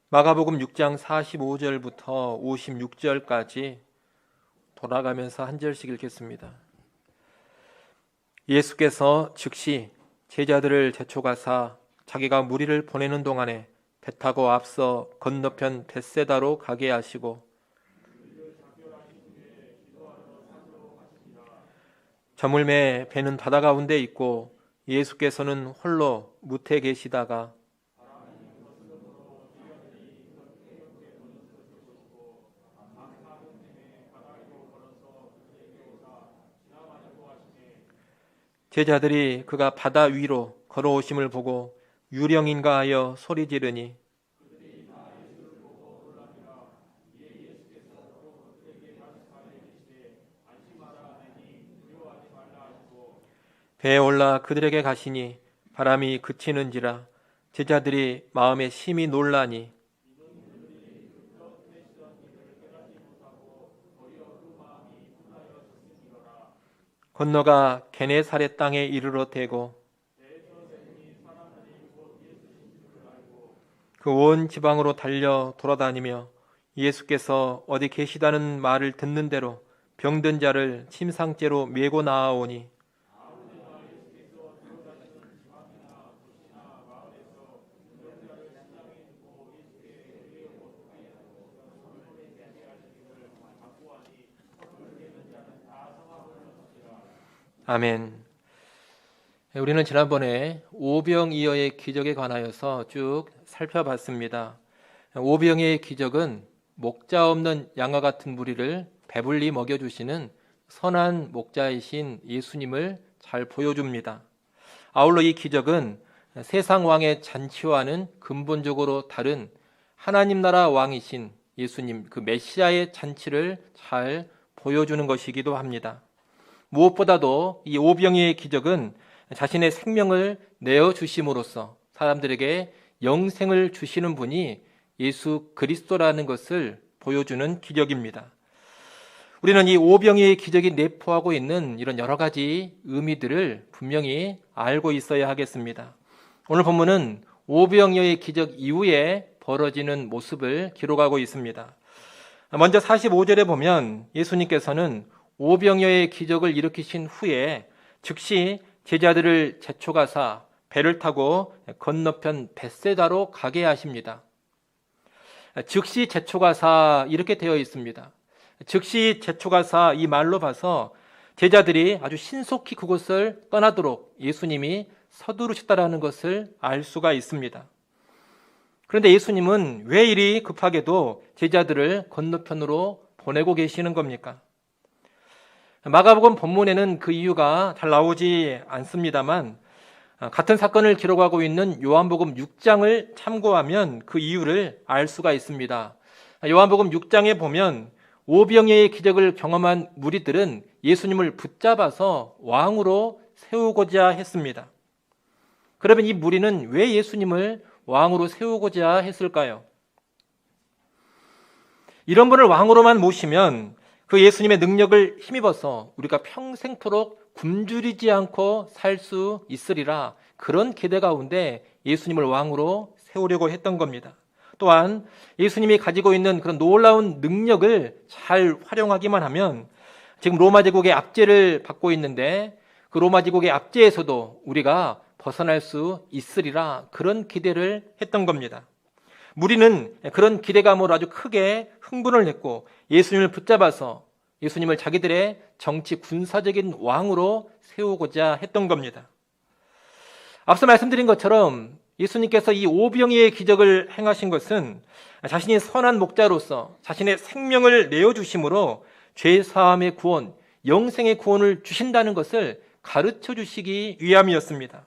마가복음 6장 45절부터 56절까지 돌아가면서 한 절씩 읽겠습니다. 예수께서 즉시 제자들을 제초가사 자기가 무리를 보내는 동안에 배 타고 앞서 건너편 벳세다로 가게 하시고 저물매 배는 바다 가운데 있고 예수께서는 홀로 무태 계시다가 제자들이 그가 바다 위로 걸어오심을 보고 유령인가 하여 소리 지르니 배에 올라 그들에게 가시니 바람이 그치는지라 제자들이 마음에 심히 놀라니 건너가 게네사렛 땅에 이르러 대고 그 온 지방으로 달려 돌아다니며 예수께서 어디 계시다는 말을 듣는 대로 병든 자를 침상째로 메고 나아오니 아멘. 우리는 지난번에 오병이어의 기적에 관하여서 쭉 살펴봤습니다. 오병이어의 기적은 목자 없는 양과 같은 무리를 배불리 먹여주시는 선한 목자이신 예수님을 잘 보여줍니다. 아울러 이 기적은 세상 왕의 잔치와는 근본적으로 다른 하나님 나라 왕이신 예수님, 그 메시아의 잔치를 잘 보여주는 것이기도 합니다. 무엇보다도 이 오병이어의 기적은 자신의 생명을 내어주심으로써 사람들에게 영생을 주시는 분이 예수 그리스도라는 것을 보여주는 기적입니다. 우리는 이 오병이어의 기적이 내포하고 있는 이런 여러 가지 의미들을 분명히 알고 있어야 하겠습니다. 오늘 본문은 오병이어의 기적 이후에 벌어지는 모습을 기록하고 있습니다. 먼저 45절에 보면 예수님께서는 오병이어의 기적을 일으키신 후에 즉시 제자들을 제초가사 배를 타고 건너편 벳세다로 가게 하십니다. 즉시 제초가사 이렇게 되어 있습니다. 즉시 제초가사 이 말로 봐서 제자들이 아주 신속히 그곳을 떠나도록 예수님이 서두르셨다라는 것을 알 수가 있습니다. 그런데 예수님은 왜 이리 급하게도 제자들을 건너편으로 보내고 계시는 겁니까? 마가복음 본문에는 그 이유가 잘 나오지 않습니다만 같은 사건을 기록하고 있는 요한복음 6장을 참고하면 그 이유를 알 수가 있습니다. 요한복음 6장에 보면 오병이어의 기적을 경험한 무리들은 예수님을 붙잡아서 왕으로 세우고자 했습니다. 그러면 이 무리는 왜 예수님을 왕으로 세우고자 했을까요? 이런 분을 왕으로만 모시면 그 예수님의 능력을 힘입어서 우리가 평생토록 굶주리지 않고 살 수 있으리라, 그런 기대 가운데 예수님을 왕으로 세우려고 했던 겁니다. 또한 예수님이 가지고 있는 그런 놀라운 능력을 잘 활용하기만 하면 지금 로마 제국의 압제를 받고 있는데 그 로마 제국의 압제에서도 우리가 벗어날 수 있으리라, 그런 기대를 했던 겁니다. 무리는 그런 기대감으로 아주 크게 흥분을 했고 예수님을 붙잡아서 예수님을 자기들의 정치 군사적인 왕으로 세우고자 했던 겁니다. 앞서 말씀드린 것처럼 예수님께서 이 오병이어의 기적을 행하신 것은 자신이 선한 목자로서 자신의 생명을 내어주심으로 죄사함의 구원, 영생의 구원을 주신다는 것을 가르쳐 주시기 위함이었습니다.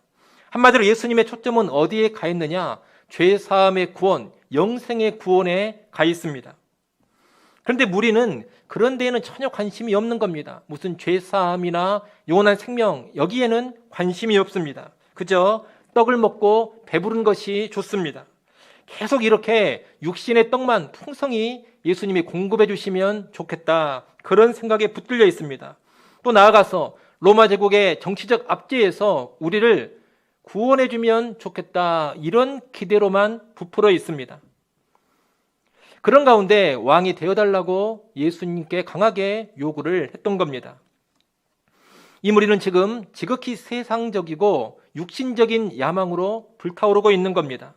한마디로 예수님의 초점은 어디에 가 있느냐? 죄사함의 구원, 영생의 구원에 가 있습니다. 그런데 무리는 그런 데에는 전혀 관심이 없는 겁니다. 무슨 죄사함이나 영원한 생명, 여기에는 관심이 없습니다. 그저 떡을 먹고 배부른 것이 좋습니다. 계속 이렇게 육신의 떡만 풍성히 예수님이 공급해 주시면 좋겠다, 그런 생각에 붙들려 있습니다. 또 나아가서 로마 제국의 정치적 압제에서 우리를 구원해 주면 좋겠다, 이런 기대로만 부풀어 있습니다. 그런 가운데 왕이 되어달라고 예수님께 강하게 요구를 했던 겁니다. 이 무리는 지금 지극히 세상적이고 육신적인 야망으로 불타오르고 있는 겁니다.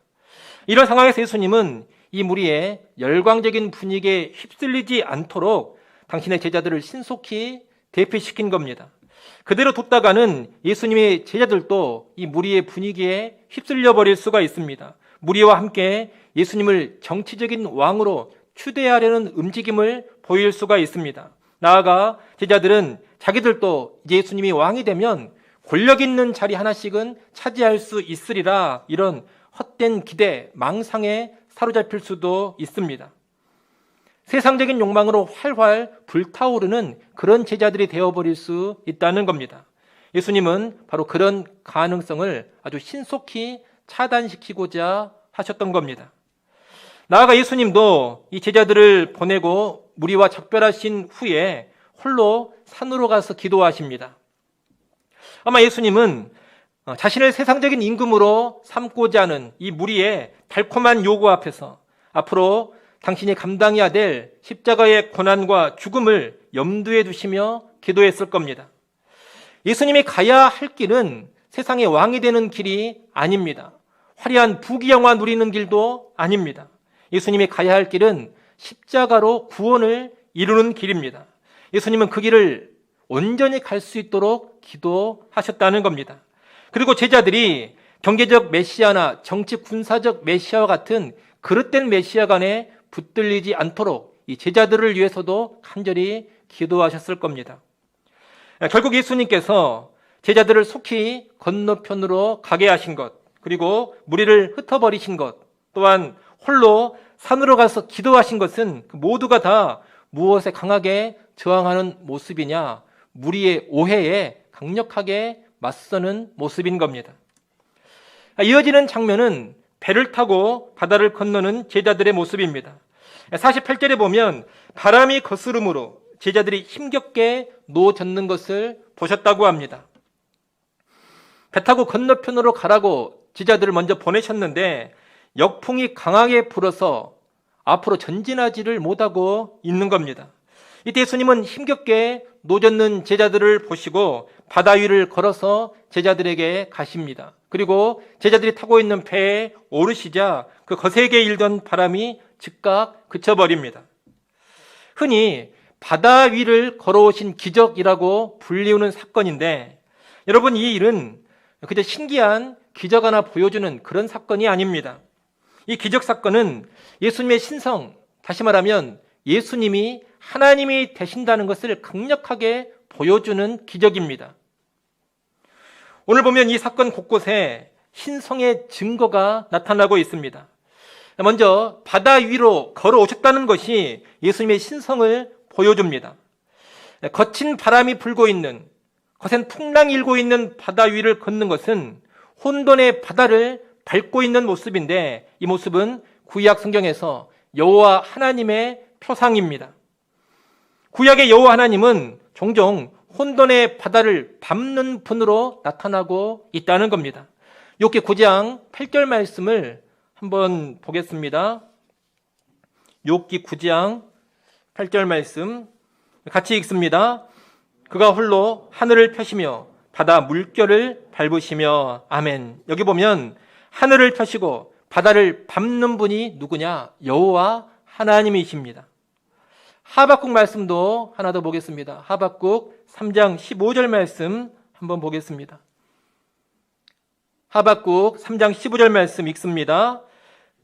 이런 상황에서 예수님은 이 무리의 열광적인 분위기에 휩쓸리지 않도록 당신의 제자들을 신속히 대피시킨 겁니다. 그대로 뒀다가는 예수님의 제자들도 이 무리의 분위기에 휩쓸려 버릴 수가 있습니다. 무리와 함께 예수님을 정치적인 왕으로 추대하려는 움직임을 보일 수가 있습니다. 나아가 제자들은 자기들도 이제 예수님이 왕이 되면 권력 있는 자리 하나씩은 차지할 수 있으리라, 이런 헛된 기대, 망상에 사로잡힐 수도 있습니다. 세상적인 욕망으로 활활 불타오르는 그런 제자들이 되어버릴 수 있다는 겁니다. 예수님은 바로 그런 가능성을 아주 신속히 차단시키고자 하셨던 겁니다. 나아가 예수님도 이 제자들을 보내고 무리와 작별하신 후에 홀로 산으로 가서 기도하십니다. 아마 예수님은 자신을 세상적인 임금으로 삼고자 하는 이 무리의 달콤한 요구 앞에서 앞으로 당신이 감당해야 될 십자가의 고난과 죽음을 염두에 두시며 기도했을 겁니다. 예수님이 가야 할 길은 세상의 왕이 되는 길이 아닙니다. 화려한 부귀영화 누리는 길도 아닙니다. 예수님이 가야 할 길은 십자가로 구원을 이루는 길입니다. 예수님은 그 길을 온전히 갈 수 있도록 기도하셨다는 겁니다. 그리고 제자들이 경제적 메시아나 정치 군사적 메시아와 같은 그릇된 메시아 간에 붙들리지 않도록 이 제자들을 위해서도 간절히 기도하셨을 겁니다. 결국 예수님께서 제자들을 속히 건너편으로 가게 하신 것, 그리고 무리를 흩어버리신 것, 또한 홀로 산으로 가서 기도하신 것은 모두가 다 무엇에 강하게 저항하는 모습이냐? 무리의 오해에 강력하게 맞서는 모습인 겁니다. 이어지는 장면은 배를 타고 바다를 건너는 제자들의 모습입니다. 48절에 보면 바람이 거스름으로 제자들이 힘겹게 놓아졌는 것을 보셨다고 합니다. 배 타고 건너편으로 가라고 제자들을 먼저 보내셨는데 역풍이 강하게 불어서 앞으로 전진하지를 못하고 있는 겁니다. 이때 예수님은 힘겹게 노젓는 제자들을 보시고 바다 위를 걸어서 제자들에게 가십니다. 그리고 제자들이 타고 있는 배에 오르시자 그 거세게 일던 바람이 즉각 그쳐버립니다. 흔히 바다 위를 걸어오신 기적이라고 불리우는 사건인데, 여러분, 이 일은 그저 신기한 기적 하나 보여주는 그런 사건이 아닙니다. 이 기적 사건은 예수님의 신성, 다시 말하면 예수님이 하나님이 되신다는 것을 강력하게 보여주는 기적입니다. 오늘 보면 이 사건 곳곳에 신성의 증거가 나타나고 있습니다. 먼저 바다 위로 걸어오셨다는 것이 예수님의 신성을 보여줍니다. 거친 바람이 불고 있는, 거센 풍랑이 일고 있는 바다 위를 걷는 것은 혼돈의 바다를 밟고 있는 모습인데, 이 모습은 구약 성경에서 여호와 하나님의 표상입니다. 구약의 여호와 하나님은 종종 혼돈의 바다를 밟는 분으로 나타나고 있다는 겁니다. 욥기 9장 8절 말씀을 한번 보겠습니다. 욥기 9장 8절 말씀 같이 읽습니다. 그가 홀로 하늘을 펴시며 바다 물결을 밟으시며. 아멘. 여기 보면 하늘을 펴시고 바다를 밟는 분이 누구냐? 여호와 하나님이십니다. 하박국 말씀도 하나 더 보겠습니다. 하박국 3장 15절 말씀 한번 보겠습니다. 하박국 3장 15절 말씀 읽습니다.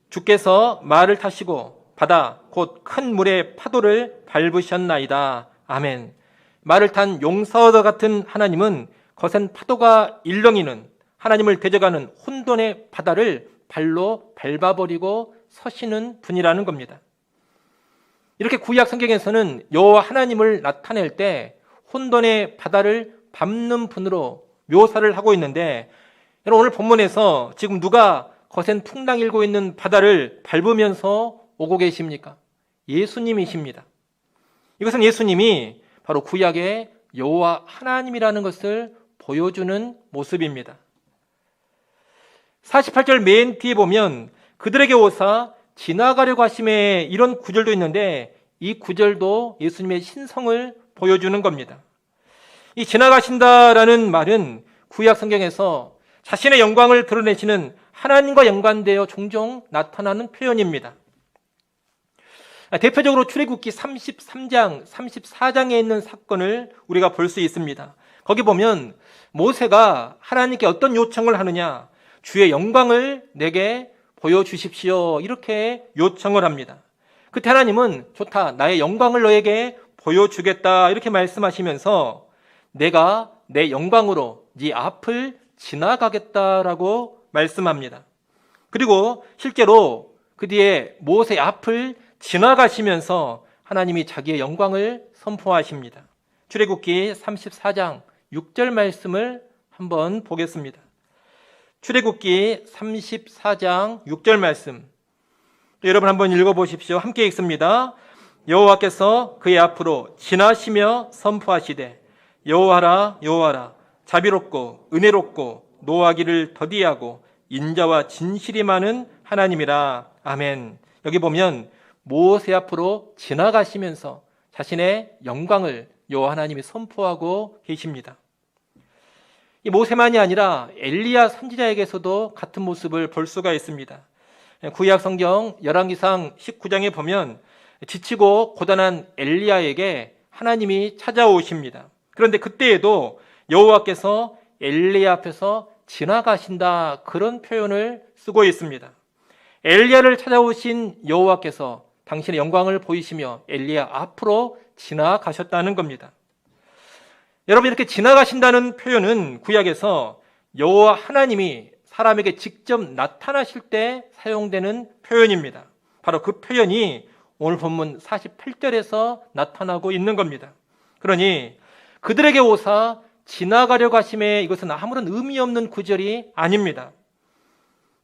주께서 말을 타시고 바다 곧 큰 물의 파도를 밟으셨나이다. 아멘. 말을 탄 용사와 같은 하나님은 거센 파도가 일렁이는, 하나님을 대적하는 혼돈의 바다를 발로 밟아버리고 서시는 분이라는 겁니다. 이렇게 구약 성경에서는 여호와 하나님을 나타낼 때 혼돈의 바다를 밟는 분으로 묘사를 하고 있는데, 여러분, 오늘 본문에서 지금 누가 거센 풍랑 일고 있는 바다를 밟으면서 오고 계십니까? 예수님이십니다. 이것은 예수님이 바로 구약의 여호와 하나님이라는 것을 보여주는 모습입니다. 48절 맨 뒤에 보면 그들에게 오사 지나가려고 하심에 이런 구절도 있는데 이 구절도 예수님의 신성을 보여주는 겁니다. 이 지나가신다라는 말은 구약 성경에서 자신의 영광을 드러내시는 하나님과 연관되어 종종 나타나는 표현입니다. 대표적으로 출애굽기 33장, 34장에 있는 사건을 우리가 볼 수 있습니다. 거기 보면 모세가 하나님께 어떤 요청을 하느냐, 주의 영광을 내게 보여주십시오, 이렇게 요청을 합니다. 그때 하나님은 좋다, 나의 영광을 너에게 보여주겠다, 이렇게 말씀하시면서 내가 내 영광으로 네 앞을 지나가겠다라고 말씀합니다. 그리고 실제로 그 뒤에 모세 앞을 지나가시면서 하나님이 자기의 영광을 선포하십니다. 출애굽기 34장 6절 말씀을 한번 보겠습니다. 출애굽기 34장 6절 말씀, 여러분 한번 읽어보십시오. 함께 읽습니다. 여호와께서 그의 앞으로 지나시며 선포하시되 여호와라 여호와라, 자비롭고 은혜롭고 노하기를 더디하고 인자와 진실이 많은 하나님이라. 아멘. 여기 보면 모세 앞으로 지나가시면서 자신의 영광을 여호와 하나님이 선포하고 계십니다. 이 모세만이 아니라 엘리야 선지자에게서도 같은 모습을 볼 수가 있습니다. 구약 성경 열왕기상 19장에 보면 지치고 고단한 엘리야에게 하나님이 찾아오십니다. 그런데 그때에도 여호와께서 엘리야 앞에서 지나가신다, 그런 표현을 쓰고 있습니다. 엘리야를 찾아오신 여호와께서 당신의 영광을 보이시며 엘리야 앞으로 지나가셨다는 겁니다. 여러분, 이렇게 지나가신다는 표현은 구약에서 여호와 하나님이 사람에게 직접 나타나실 때 사용되는 표현입니다. 바로 그 표현이 오늘 본문 48절에서 나타나고 있는 겁니다. 그러니 그들에게 오사 지나가려고 하심에 이것은 아무런 의미 없는 구절이 아닙니다.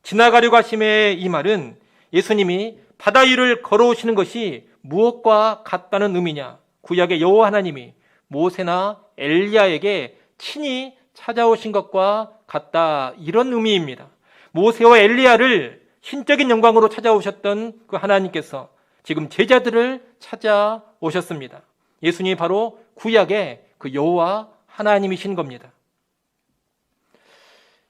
지나가려고 하심에 이 말은 예수님이 바다 위를 걸어오시는 것이 무엇과 같다는 의미냐? 구약의 여호와 하나님이 모세나 엘리야에게 친히 찾아오신 것과 같다, 이런 의미입니다. 모세와 엘리야를 신적인 영광으로 찾아오셨던 그 하나님께서 지금 제자들을 찾아오셨습니다. 예수님이 바로 구약의 그 여호와 하나님이신 겁니다.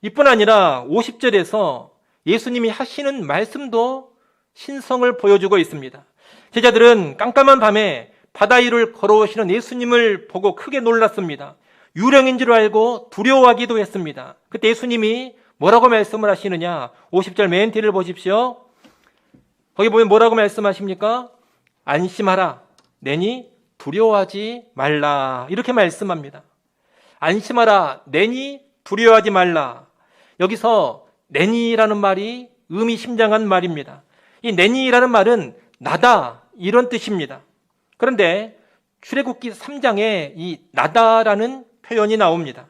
이뿐 아니라 50절에서 예수님이 하시는 말씀도 신성을 보여주고 있습니다. 제자들은 깜깜한 밤에 바다 위를 걸어오시는 예수님을 보고 크게 놀랐습니다. 유령인 줄 알고 두려워하기도 했습니다. 그때 예수님이 뭐라고 말씀을 하시느냐? 50절 맨 뒤를 보십시오. 거기 보면 뭐라고 말씀하십니까? 안심하라, 내니 두려워하지 말라, 이렇게 말씀합니다. 안심하라, 내니 두려워하지 말라. 여기서 내니라는 말이 의미심장한 말입니다. 이 내니라는 말은 나다, 이런 뜻입니다. 그런데 출애굽기 3장에 이 나다라는 표현이 나옵니다.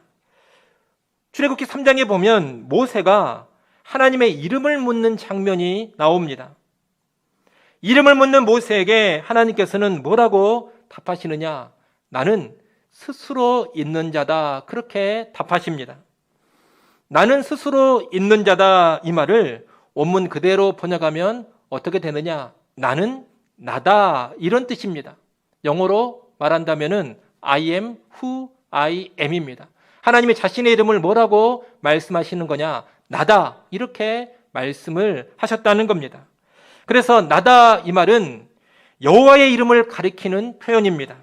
출애굽기 3장에 보면 모세가 하나님의 이름을 묻는 장면이 나옵니다. 이름을 묻는 모세에게 하나님께서는 뭐라고 답하시느냐? 나는 스스로 있는 자다, 그렇게 답하십니다. 나는 스스로 있는 자다, 이 말을 원문 그대로 번역하면 어떻게 되느냐? 나는 나다, 이런 뜻입니다. 영어로 말한다면은 I am who I am입니다. 하나님이 자신의 이름을 뭐라고 말씀하시는 거냐? 나다, 이렇게 말씀을 하셨다는 겁니다. 그래서 나다, 이 말은 여호와의 이름을 가리키는 표현입니다.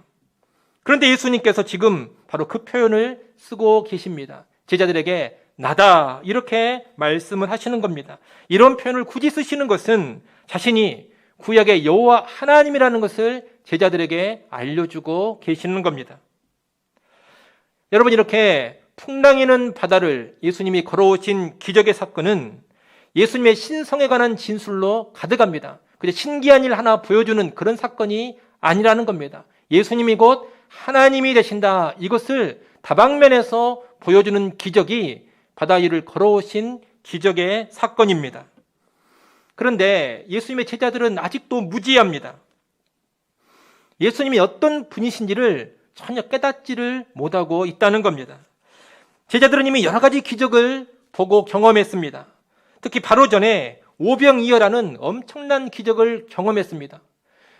그런데 예수님께서 지금 바로 그 표현을 쓰고 계십니다. 제자들에게 나다, 이렇게 말씀을 하시는 겁니다. 이런 표현을 굳이 쓰시는 것은 자신이 구약의 여호와 하나님이라는 것을 제자들에게 알려주고 계시는 겁니다. 여러분, 이렇게 풍랑이는 바다를 예수님이 걸어오신 기적의 사건은 예수님의 신성에 관한 진술로 가득합니다. 근데 신기한 일 하나 보여주는 그런 사건이 아니라는 겁니다. 예수님이 곧 하나님이 되신다, 이것을 다방면에서 보여주는 기적이 바다 위를 걸어오신 기적의 사건입니다. 그런데 예수님의 제자들은 아직도 무지합니다. 예수님이 어떤 분이신지를 전혀 깨닫지를 못하고 있다는 겁니다. 제자들은 이미 여러 가지 기적을 보고 경험했습니다. 특히 바로 전에 오병이어라는 엄청난 기적을 경험했습니다.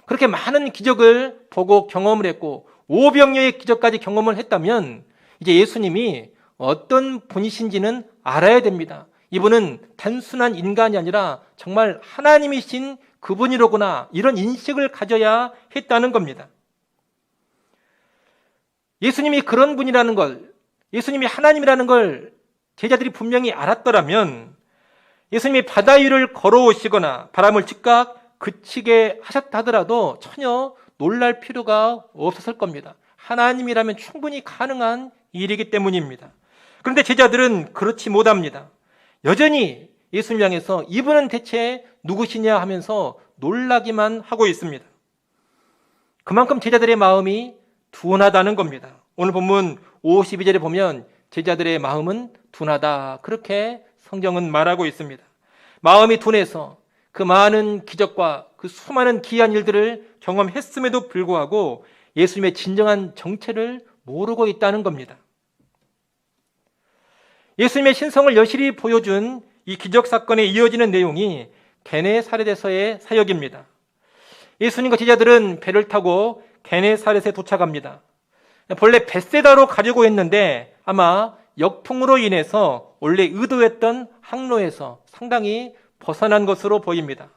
그렇게 많은 기적을 보고 경험을 했고 오병이어의 기적까지 경험을 했다면 이제 예수님이 어떤 분이신지는 알아야 됩니다. 이분은 단순한 인간이 아니라 정말 하나님이신 그분이로구나, 이런 인식을 가져야 했다는 겁니다. 예수님이 그런 분이라는 걸, 예수님이 하나님이라는 걸 제자들이 분명히 알았더라면 예수님이 바다 위를 걸어오시거나 바람을 즉각 그치게 하셨다 하더라도 전혀 놀랄 필요가 없었을 겁니다. 하나님이라면 충분히 가능한 일이기 때문입니다. 그런데 제자들은 그렇지 못합니다. 여전히 예수님 향해서 이분은 대체 누구시냐 하면서 놀라기만 하고 있습니다. 그만큼 제자들의 마음이 둔하다는 겁니다. 오늘 본문 52절에 보면 제자들의 마음은 둔하다, 그렇게 성경은 말하고 있습니다. 마음이 둔해서 그 많은 기적과 그 수많은 기이한 일들을 경험했음에도 불구하고 예수님의 진정한 정체를 모르고 있다는 겁니다. 예수님의 신성을 여실히 보여준 이 기적 사건에 이어지는 내용이 게네사렛에서의 사역입니다. 예수님과 제자들은 배를 타고 게네사렛에 도착합니다. 본래 벳세다로 가려고 했는데 아마 역풍으로 인해서 원래 의도했던 항로에서 상당히 벗어난 것으로 보입니다.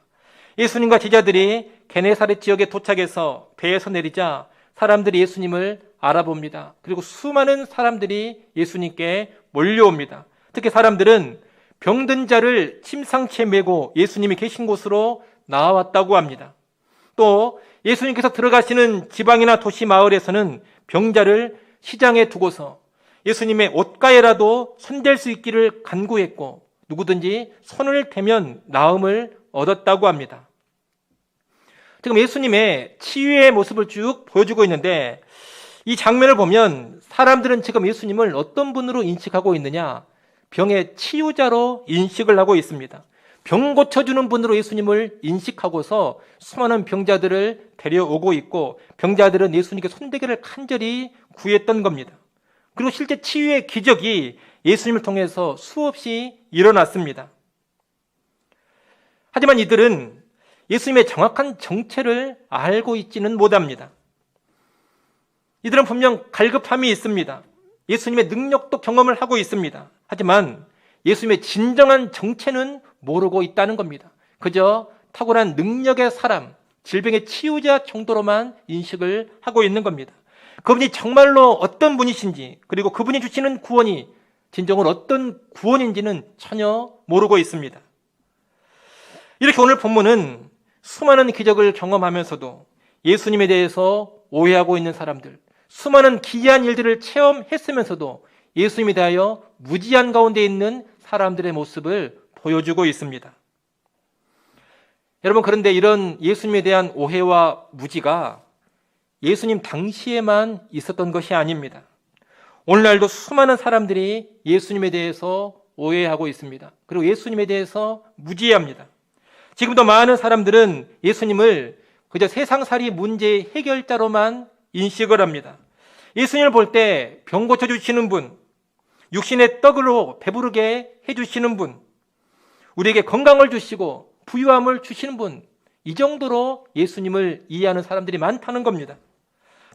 예수님과 제자들이 게네사렛 지역에 도착해서 배에서 내리자 사람들이 예수님을 알아봅니다. 그리고 수많은 사람들이 예수님께 몰려옵니다. 특히 사람들은 병든 자를 침상치에 메고 예수님이 계신 곳으로 나왔다고 합니다. 또 예수님께서 들어가시는 지방이나 도시 마을에서는 병자를 시장에 두고서 예수님의 옷가에라도 손댈 수 있기를 간구했고 누구든지 손을 대면 나음을 얻었다고 합니다. 지금 예수님의 치유의 모습을 쭉 보여주고 있는데 이 장면을 보면 사람들은 지금 예수님을 어떤 분으로 인식하고 있느냐? 병의 치유자로 인식을 하고 있습니다. 병 고쳐주는 분으로 예수님을 인식하고서 수많은 병자들을 데려오고 있고 병자들은 예수님께 손대기를 간절히 구했던 겁니다. 그리고 실제 치유의 기적이 예수님을 통해서 수없이 일어났습니다. 하지만 이들은 예수님의 정확한 정체를 알고 있지는 못합니다. 이들은 분명 갈급함이 있습니다. 예수님의 능력도 경험을 하고 있습니다. 하지만 예수님의 진정한 정체는 모르고 있다는 겁니다. 그저 탁월한 능력의 사람, 질병의 치유자 정도로만 인식을 하고 있는 겁니다. 그분이 정말로 어떤 분이신지, 그리고 그분이 주시는 구원이 진정으로 어떤 구원인지는 전혀 모르고 있습니다. 이렇게 오늘 본문은 수많은 기적을 경험하면서도 예수님에 대해서 오해하고 있는 사람들, 수많은 기이한 일들을 체험했으면서도 예수님에 대하여 무지한 가운데 있는 사람들의 모습을 보여주고 있습니다. 여러분, 그런데 이런 예수님에 대한 오해와 무지가 예수님 당시에만 있었던 것이 아닙니다. 오늘날도 수많은 사람들이 예수님에 대해서 오해하고 있습니다. 그리고 예수님에 대해서 무지합니다. 지금도 많은 사람들은 예수님을 그저 세상살이 문제의 해결자로만 인식을 합니다. 예수님을 볼 때 병 고쳐주시는 분, 육신의 떡으로 배부르게 해주시는 분, 우리에게 건강을 주시고 부유함을 주시는 분, 이 정도로 예수님을 이해하는 사람들이 많다는 겁니다.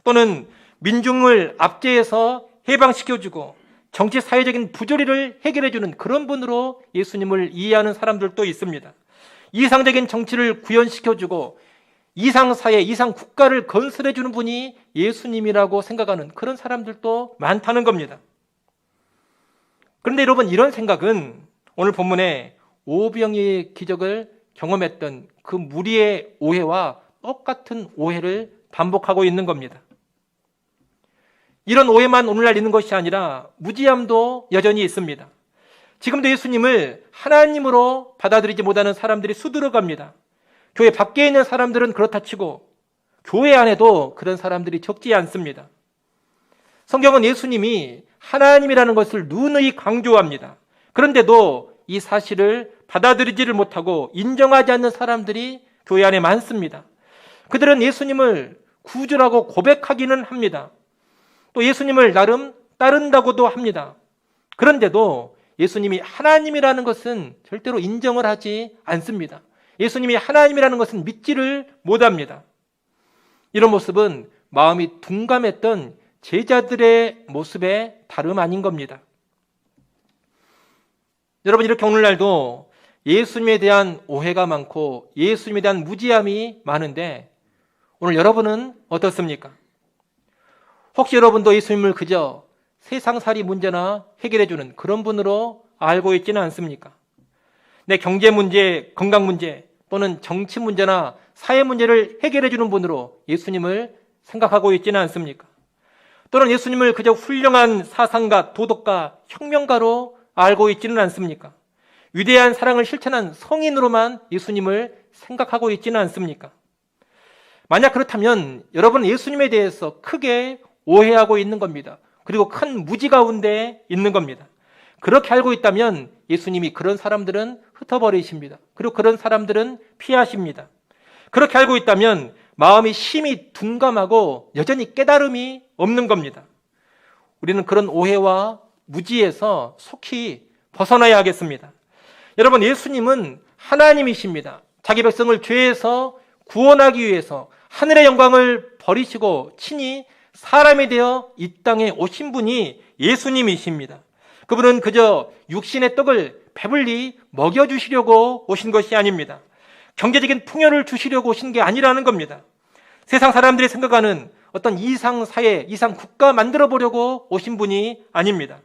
또는 민중을 압제해서 해방시켜주고 정치 사회적인 부조리를 해결해주는 그런 분으로 예수님을 이해하는 사람들도 있습니다. 이상적인 정치를 구현시켜주고 이상사회, 이상국가를 건설해주는 분이 예수님이라고 생각하는 그런 사람들도 많다는 겁니다. 그런데 여러분, 이런 생각은 오늘 본문에 오병이어의 기적을 경험했던 그 무리의 오해와 똑같은 오해를 반복하고 있는 겁니다. 이런 오해만 오늘날 있는 것이 아니라 무지함도 여전히 있습니다. 지금도 예수님을 하나님으로 받아들이지 못하는 사람들이 수두룩합니다. 교회 밖에 있는 사람들은 그렇다 치고 교회 안에도 그런 사람들이 적지 않습니다. 성경은 예수님이 하나님이라는 것을 누누이 강조합니다. 그런데도 이 사실을 받아들이지를 못하고 인정하지 않는 사람들이 교회 안에 많습니다. 그들은 예수님을 구주라고 고백하기는 합니다. 또 예수님을 나름 따른다고도 합니다. 그런데도 예수님이 하나님이라는 것은 절대로 인정을 하지 않습니다. 예수님이 하나님이라는 것은 믿지를 못합니다. 이런 모습은 마음이 둔감했던 제자들의 모습에 다름 아닌 겁니다. 여러분, 이렇게 오늘날도 예수님에 대한 오해가 많고 예수님에 대한 무지함이 많은데 오늘 여러분은 어떻습니까? 혹시 여러분도 예수님을 그저 세상살이 문제나 해결해주는 그런 분으로 알고 있지는 않습니까? 내 경제 문제, 건강 문제 또는 정치 문제나 사회 문제를 해결해주는 분으로 예수님을 생각하고 있지는 않습니까? 또는 예수님을 그저 훌륭한 사상가, 도덕가, 혁명가로 알고 있지는 않습니까? 위대한 사랑을 실천한 성인으로만 예수님을 생각하고 있지는 않습니까? 만약 그렇다면 여러분은 예수님에 대해서 크게 오해하고 있는 겁니다. 그리고 큰 무지 가운데 있는 겁니다. 그렇게 알고 있다면 예수님이 그런 사람들은 흩어버리십니다. 그리고 그런 사람들은 피하십니다. 그렇게 알고 있다면 마음이 심히 둔감하고 여전히 깨달음이 없는 겁니다. 우리는 그런 오해와 무지에서 속히 벗어나야 하겠습니다. 여러분, 예수님은 하나님이십니다. 자기 백성을 죄에서 구원하기 위해서 하늘의 영광을 버리시고 친히 사람이 되어 이 땅에 오신 분이 예수님이십니다. 그분은 그저 육신의 떡을 배불리 먹여주시려고 오신 것이 아닙니다. 경제적인 풍요를 주시려고 오신 게 아니라는 겁니다. 세상 사람들이 생각하는 어떤 이상 사회, 이상 국가 만들어 보려고 오신 분이 아닙니다.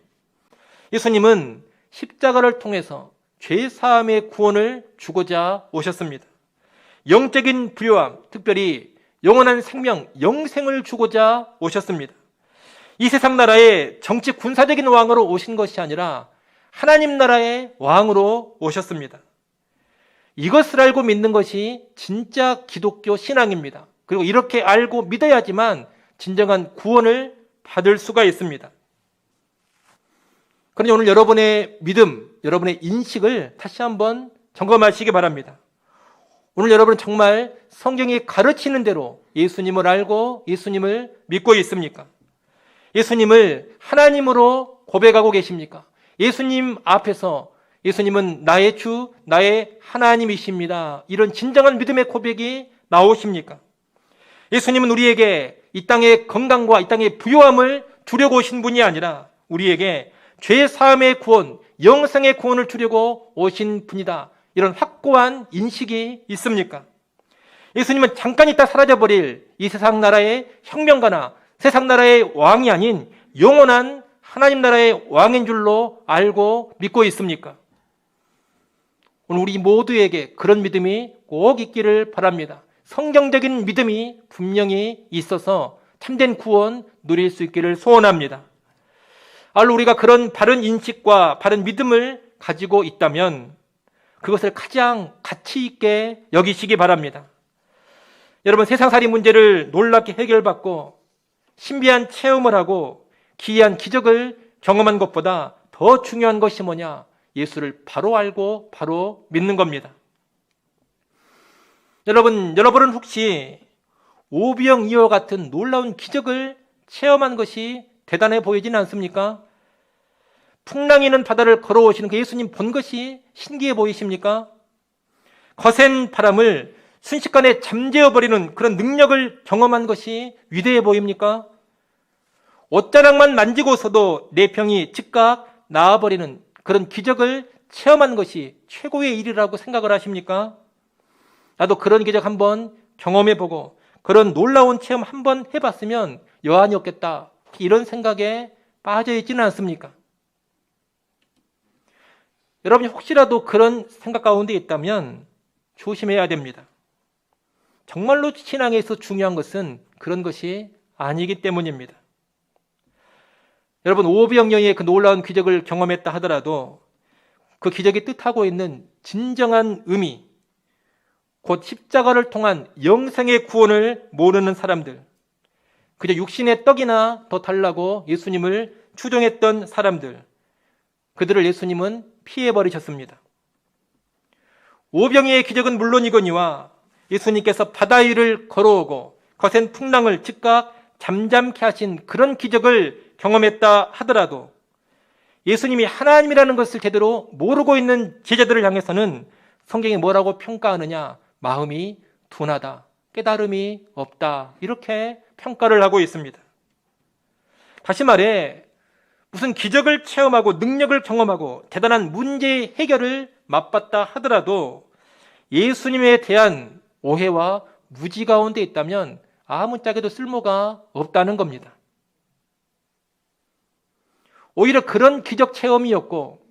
예수님은 십자가를 통해서 죄사함의 구원을 주고자 오셨습니다. 영적인 부요함, 특별히 영원한 생명, 영생을 주고자 오셨습니다. 이 세상 나라의 정치 군사적인 왕으로 오신 것이 아니라 하나님 나라의 왕으로 오셨습니다. 이것을 알고 믿는 것이 진짜 기독교 신앙입니다. 그리고 이렇게 알고 믿어야지만 진정한 구원을 받을 수가 있습니다. 그러니 오늘 여러분의 믿음, 여러분의 인식을 다시 한번 점검하시기 바랍니다. 오늘 여러분은 정말 성경이 가르치는 대로 예수님을 알고 예수님을 믿고 있습니까? 예수님을 하나님으로 고백하고 계십니까? 예수님 앞에서 예수님은 나의 주, 나의 하나님이십니다. 이런 진정한 믿음의 고백이 나오십니까? 예수님은 우리에게 이 땅의 건강과 이 땅의 부요함을 주려고 오신 분이 아니라 우리에게 죄 사함의 구원, 영생의 구원을 주려고 오신 분이다. 이런 확고한 인식이 있습니까? 예수님은 잠깐 있다 사라져버릴 이 세상 나라의 혁명가나 세상 나라의 왕이 아닌 영원한 하나님 나라의 왕인 줄로 알고 믿고 있습니까? 오늘 우리 모두에게 그런 믿음이 꼭 있기를 바랍니다. 성경적인 믿음이 분명히 있어서 참된 구원 누릴 수 있기를 소원합니다. 알로 우리가 그런 바른 인식과 바른 믿음을 가지고 있다면 그것을 가장 가치 있게 여기시기 바랍니다. 여러분, 세상살이 문제를 놀랍게 해결받고 신비한 체험을 하고 기이한 기적을 경험한 것보다 더 중요한 것이 뭐냐? 예수를 바로 알고 바로 믿는 겁니다. 여러분은 혹시 오병이어 같은 놀라운 기적을 체험한 것이 대단해 보이지는 않습니까? 풍랑이는 바다를 걸어오시는 그 예수님 본 것이 신기해 보이십니까? 거센 바람을 순식간에 잠재워버리는 그런 능력을 경험한 것이 위대해 보입니까? 옷자락만 만지고서도 내 병이 즉각 나아버리는 그런 기적을 체험한 것이 최고의 일이라고 생각을 하십니까? 나도 그런 기적 한번 경험해보고 그런 놀라운 체험 한번 해봤으면 여한이 없겠다. 이런 생각에 빠져있지는 않습니까? 여러분이 혹시라도 그런 생각 가운데 있다면 조심해야 됩니다. 정말로 신앙에서 중요한 것은 그런 것이 아니기 때문입니다. 여러분, 오병이어의 그 놀라운 기적을 경험했다 하더라도 그 기적이 뜻하고 있는 진정한 의미, 곧 십자가를 통한 영생의 구원을 모르는 사람들, 그저 육신의 떡이나 더 달라고 예수님을 추종했던 사람들, 그들을 예수님은 피해버리셨습니다. 오병이어의 기적은 물론이거니와 예수님께서 바다 위를 걸어오고 거센 풍랑을 즉각 잠잠케 하신 그런 기적을 경험했다 하더라도 예수님이 하나님이라는 것을 제대로 모르고 있는 제자들을 향해서는 성경이 뭐라고 평가하느냐? 마음이 둔하다, 깨달음이 없다, 이렇게 평가를 하고 있습니다. 다시 말해 무슨 기적을 체험하고 능력을 경험하고 대단한 문제 해결을 맛봤다 하더라도 예수님에 대한 오해와 무지 가운데 있다면 아무짝에도 쓸모가 없다는 겁니다. 오히려 그런 기적 체험이었고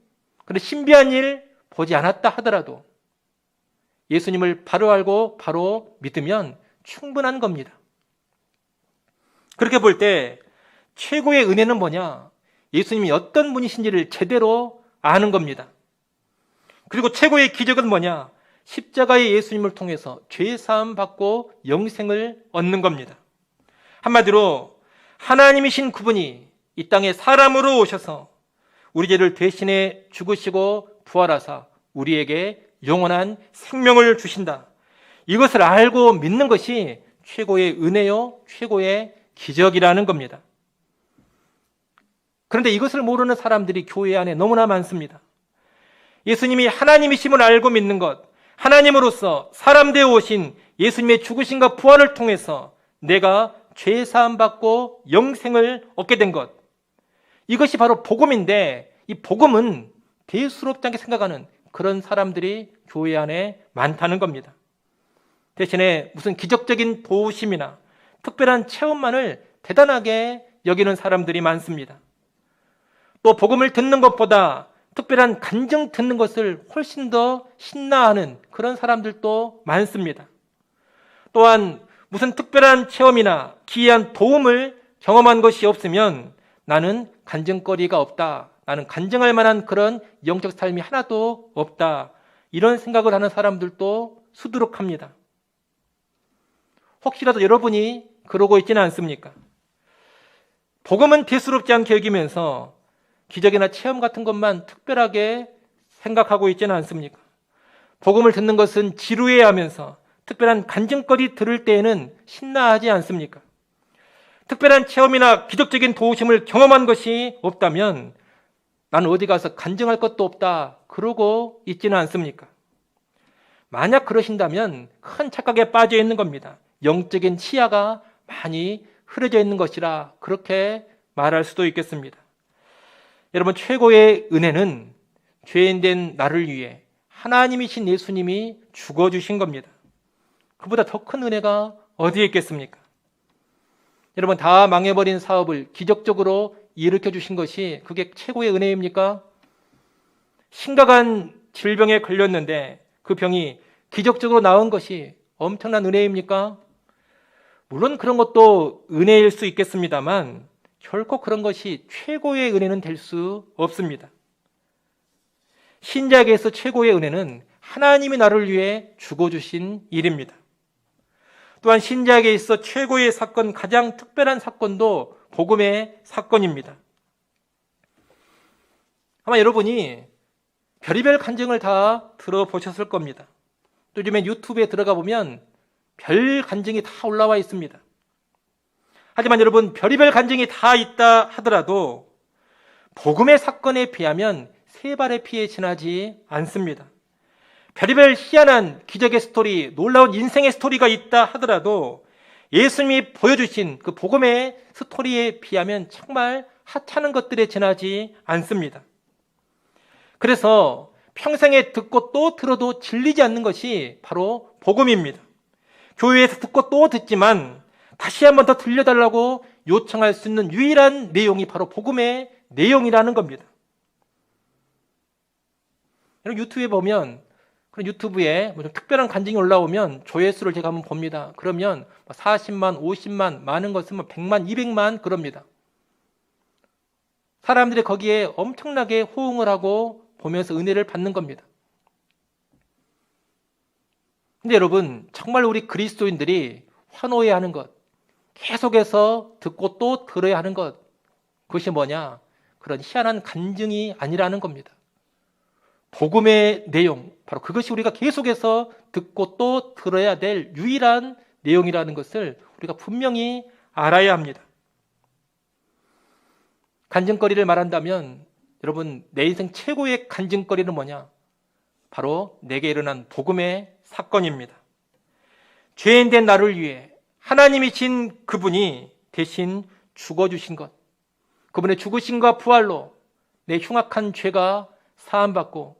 그런 신비한 일 보지 않았다 하더라도 예수님을 바로 알고 바로 믿으면 충분한 겁니다. 그렇게 볼 때 최고의 은혜는 뭐냐? 예수님이 어떤 분이신지를 제대로 아는 겁니다. 그리고 최고의 기적은 뭐냐? 십자가의 예수님을 통해서 죄사함 받고 영생을 얻는 겁니다. 한마디로 하나님이신 그분이 이 땅에 사람으로 오셔서 우리 죄를 대신해 죽으시고 부활하사 우리에게 영원한 생명을 주신다. 이것을 알고 믿는 것이 최고의 은혜요, 최고의 기적이라는 겁니다. 그런데 이것을 모르는 사람들이 교회 안에 너무나 많습니다. 예수님이 하나님이심을 알고 믿는 것, 하나님으로서 사람 되어 오신 예수님의 죽으심과 부활을 통해서 내가 죄 사함 받고 영생을 얻게 된 것, 이것이 바로 복음인데 이 복음은 대수롭지 않게 생각하는 그런 사람들이 교회 안에 많다는 겁니다. 대신에 무슨 기적적인 도우심이나 특별한 체험만을 대단하게 여기는 사람들이 많습니다. 또 복음을 듣는 것보다 특별한 간증 듣는 것을 훨씬 더 신나하는 그런 사람들도 많습니다. 또한 무슨 특별한 체험이나 기이한 도움을 경험한 것이 없으면 나는 간증거리가 없다, 나는 간증할 만한 그런 영적 삶이 하나도 없다, 이런 생각을 하는 사람들도 수두룩합니다. 혹시라도 여러분이 그러고 있지는 않습니까? 복음은 대수롭지 않게 여기면서 기적이나 체험 같은 것만 특별하게 생각하고 있지는 않습니까? 복음을 듣는 것은 지루해하면서 특별한 간증거리 들을 때에는 신나하지 않습니까? 특별한 체험이나 기적적인 도우심을 경험한 것이 없다면 나는 어디 가서 간증할 것도 없다, 그러고 있지는 않습니까? 만약 그러신다면 큰 착각에 빠져 있는 겁니다. 영적인 치아가 많이 흐려져 있는 것이라 그렇게 말할 수도 있겠습니다. 여러분, 최고의 은혜는 죄인된 나를 위해 하나님이신 예수님이 죽어주신 겁니다. 그보다 더 큰 은혜가 어디에 있겠습니까? 여러분, 다 망해버린 사업을 기적적으로 일으켜 주신 것이 그게 최고의 은혜입니까? 심각한 질병에 걸렸는데 그 병이 기적적으로 나은 것이 엄청난 은혜입니까? 물론 그런 것도 은혜일 수 있겠습니다만 결코 그런 것이 최고의 은혜는 될 수 없습니다. 신약에서 최고의 은혜는 하나님이 나를 위해 죽어주신 일입니다. 또한 신약에 있어 최고의 사건, 가장 특별한 사건도 복음의 사건입니다. 아마 여러분이 별의별 간증을 다 들어보셨을 겁니다. 또 요즘에 유튜브에 들어가 보면 별 간증이 다 올라와 있습니다. 하지만 여러분, 별의별 간증이 다 있다 하더라도 복음의 사건에 비하면 세 발의 피에 지나지 않습니다. 별의별 희한한 기적의 스토리, 놀라운 인생의 스토리가 있다 하더라도 예수님이 보여주신 그 복음의 스토리에 비하면 정말 하찮은 것들에 지나지 않습니다. 그래서 평생에 듣고 또 들어도 질리지 않는 것이 바로 복음입니다. 교회에서 듣고 또 듣지만 다시 한번 더 들려달라고 요청할 수 있는 유일한 내용이 바로 복음의 내용이라는 겁니다. 유튜브에 보면, 그런 유튜브에 좀 특별한 간증이 올라오면 조회수를 제가 한번 봅니다. 그러면 40만, 50만, 많은 것은 100만, 200만 그럽니다. 사람들이 거기에 엄청나게 호응을 하고 보면서 은혜를 받는 겁니다. 근데 여러분, 정말 우리 그리스도인들이 환호해야 하는 것, 계속해서 듣고 또 들어야 하는 것, 그것이 뭐냐? 그런 희한한 간증이 아니라는 겁니다. 복음의 내용, 바로 그것이 우리가 계속해서 듣고 또 들어야 될 유일한 내용이라는 것을 우리가 분명히 알아야 합니다. 간증거리를 말한다면 여러분, 내 인생 최고의 간증거리는 뭐냐? 바로 내게 일어난 복음의 사건입니다. 죄인된 나를 위해 하나님이신 그분이 대신 죽어주신 것, 그분의 죽으심과 부활로 내 흉악한 죄가 사함받고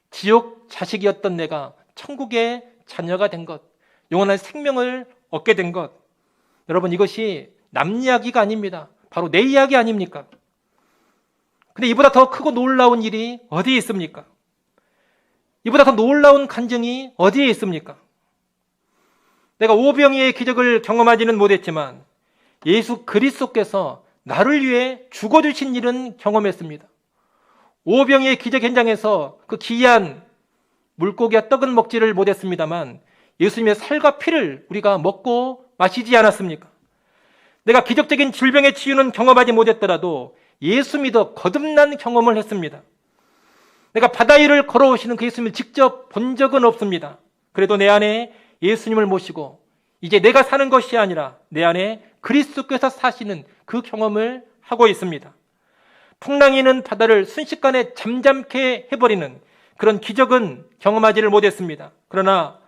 지옥 자식이었던 내가 천국의 자녀가 된 것, 영원한 생명을 얻게 된 것, 여러분, 이것이 남 이야기가 아닙니다. 바로 내 이야기 아닙니까? 근데 이보다 더 크고 놀라운 일이 어디에 있습니까? 이보다 더 놀라운 간증이 어디에 있습니까? 내가 오병이의 기적을 경험하지는 못했지만 예수 그리스도께서 나를 위해 죽어주신 일은 경험했습니다. 오병이의 기적 현장에서 그 귀한 물고기와 떡은 먹지를 못했습니다만 예수님의 살과 피를 우리가 먹고 마시지 않았습니까? 내가 기적적인 질병의 치유는 경험하지 못했더라도 예수 믿어 거듭난 경험을 했습니다. 내가 바다 위를 걸어오시는 그 예수님을 직접 본 적은 없습니다. 그래도 내 안에 예수님을 모시고 이제 내가 사는 것이 아니라 내 안에 그리스도께서 사시는 그 경험을 하고 있습니다. 풍랑이 있는 바다를 순식간에 잠잠케 해버리는 그런 기적은 경험하지를 못했습니다. 그러나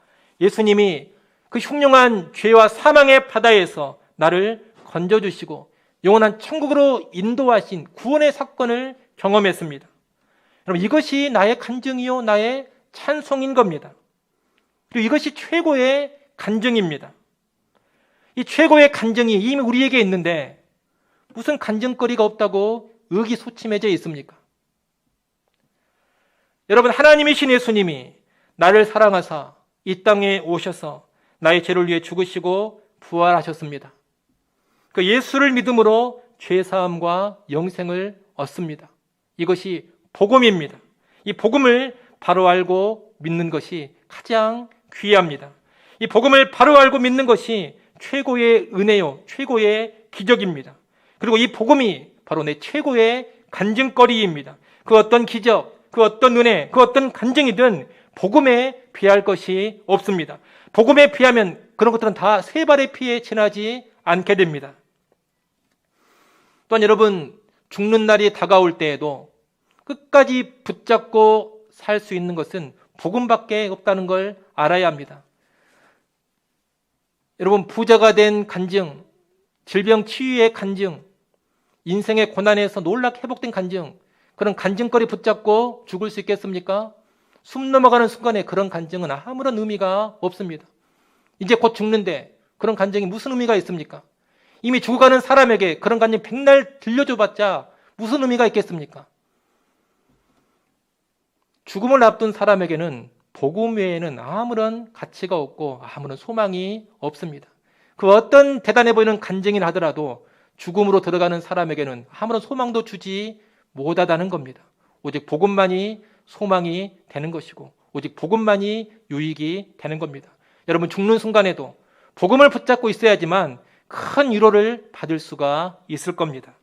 예수님이 그 흉흉한 죄와 사망의 바다에서 나를 건져주시고 영원한 천국으로 인도하신 구원의 사건을 경험했습니다. 여러분, 이것이 나의 간증이요 나의 찬송인 겁니다. 그리고 이것이 최고의 간증입니다. 이 최고의 간증이 이미 우리에게 있는데 무슨 간증거리가 없다고 의기소침해져 있습니까? 여러분, 하나님이신 예수님이 나를 사랑하사 이 땅에 오셔서 나의 죄를 위해 죽으시고 부활하셨습니다. 그 예수를 믿음으로 죄사함과 영생을 얻습니다. 이것이 복음입니다. 이 복음을 바로 알고 믿는 것이 가장 귀합니다. 이 복음을 바로 알고 믿는 것이 최고의 은혜요, 최고의 기적입니다. 그리고 이 복음이 바로 내 최고의 간증거리입니다. 그 어떤 기적, 그 어떤 은혜, 그 어떤 간증이든 복음에 비할 것이 없습니다. 복음에 비하면 그런 것들은 다 세 발의 피에 지나지 않게 됩니다. 또한 여러분, 죽는 날이 다가올 때에도 끝까지 붙잡고 살 수 있는 것은 복음밖에 없다는 걸 알아야 합니다. 여러분, 부자가 된 간증, 질병 치유의 간증, 인생의 고난에서 놀랍게 회복된 간증, 그런 간증거리 붙잡고 죽을 수 있겠습니까? 숨 넘어가는 순간에 그런 간증은 아무런 의미가 없습니다. 이제 곧 죽는데 그런 간증이 무슨 의미가 있습니까? 이미 죽어가는 사람에게 그런 간증 백날 들려줘봤자 무슨 의미가 있겠습니까? 죽음을 앞둔 사람에게는 복음 외에는 아무런 가치가 없고 아무런 소망이 없습니다. 그 어떤 대단해 보이는 간증이라 하더라도 죽음으로 들어가는 사람에게는 아무런 소망도 주지 못하다는 겁니다. 오직 복음만이 소망이 되는 것이고 오직 복음만이 유익이 되는 겁니다. 여러분, 죽는 순간에도 복음을 붙잡고 있어야지만 큰 위로를 받을 수가 있을 겁니다.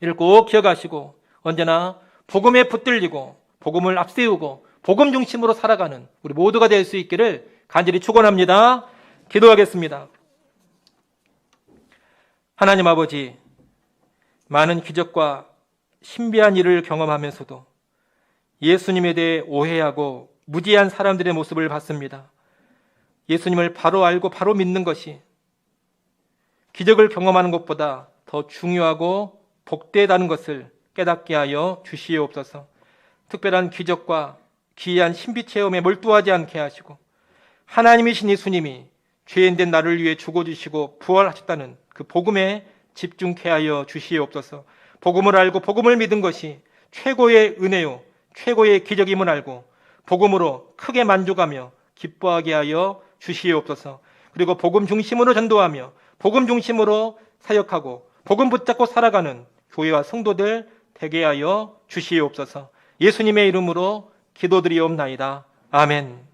이를 꼭 기억하시고 언제나 복음에 붙들리고 복음을 앞세우고 복음 중심으로 살아가는 우리 모두가 될 수 있기를 간절히 축원합니다. 기도하겠습니다. 하나님 아버지, 많은 기적과 신비한 일을 경험하면서도 예수님에 대해 오해하고 무지한 사람들의 모습을 봤습니다. 예수님을 바로 알고 바로 믿는 것이 기적을 경험하는 것보다 더 중요하고 복되다는 것을 깨닫게 하여 주시옵소서. 특별한 기적과 기이한 신비 체험에 몰두하지 않게 하시고 하나님이신 예수님이 죄인된 나를 위해 죽어주시고 부활하셨다는 그 복음에 집중케 하여 주시옵소서. 복음을 알고 복음을 믿은 것이 최고의 은혜요 최고의 기적임을 알고 복음으로 크게 만족하며 기뻐하게 하여 주시옵소서. 그리고 복음 중심으로 전도하며 복음 중심으로 사역하고 복음 붙잡고 살아가는 교회와 성도들 되게 하여 주시옵소서. 예수님의 이름으로 기도드리옵나이다. 아멘.